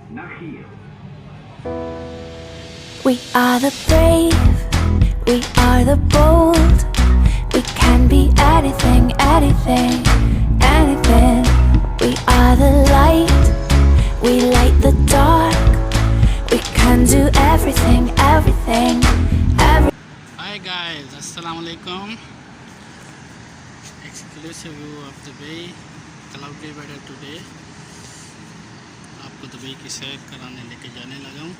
We are the brave, we are the bold. We can be anything, anything, anything. We are the light, we light the dark. We can do everything, everything, everything. Hi guys, Assalamu alaikum. Exclusive view of Dubai, cloudy weather today. आपको Dubai की सैर कराने लेके जाने लगा हूँ.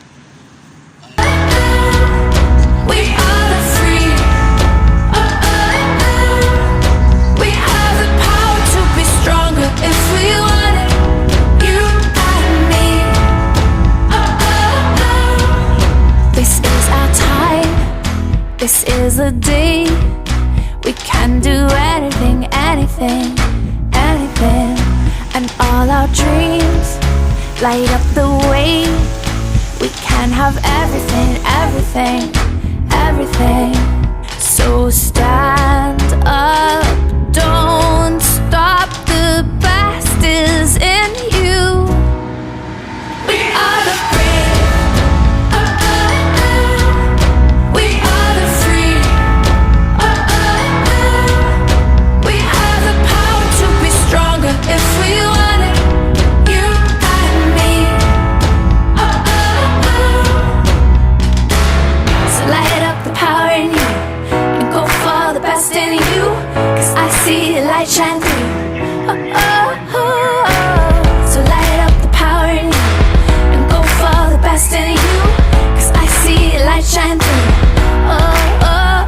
We are the free. We have the power to be stronger if we want it. You and me. This is our time. This is the day. We can do anything, anything, anything. And all our dreams light up the way. We can have everything, everything, everything. So stand up, don't stop. The best is in you. We are the brave. We are the free. We have the power to be stronger if we want it. You and me. So light up the power in you and go for the best in you. 'Cause I see the light shine through. So light up the power in you and go for the best in you. 'Cause I see the light shine through.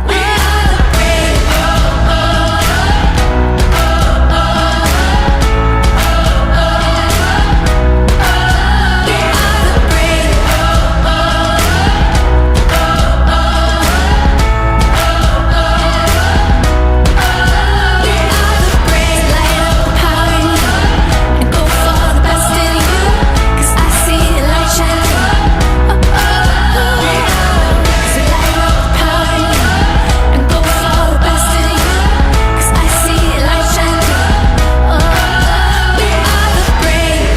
We are the brave. We are the brave. We are the brave. Light up the power in you and go for the best in you. 'Cause I see the light shine through. So light up the power in you and go for the best in you. 'Cause I see the light shine through. We are the brave.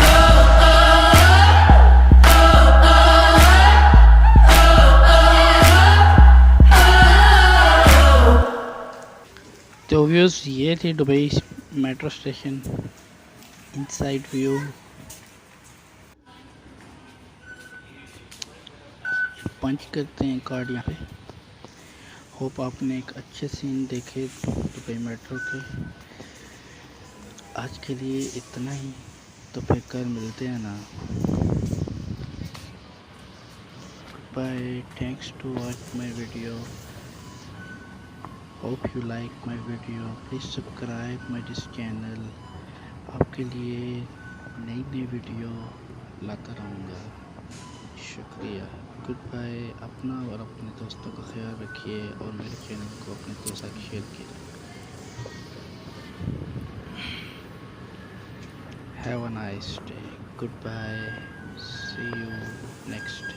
तो views ये थी Dubai metro station inside view. Punch करते हैं card यहाँ पे. Hope आपने एक अच्छे सीन देखे दुबई मेट्रो के. आज के लिए इतना ही, तो फिर कल मिलते हैं ना. Bye. Thanks to watch my video. Hope you like my video. Please subscribe my this channel. आपके लिए नई नई वीडियो लाता रहूँगा. शुक्रिया. Good bye. अपना और अपने दोस्तों का ख्याल रखिए और मेरे चैनल को अपने दोस्तों के साथ शेयर कीजिए. Have a nice day. Good bye. See you next day.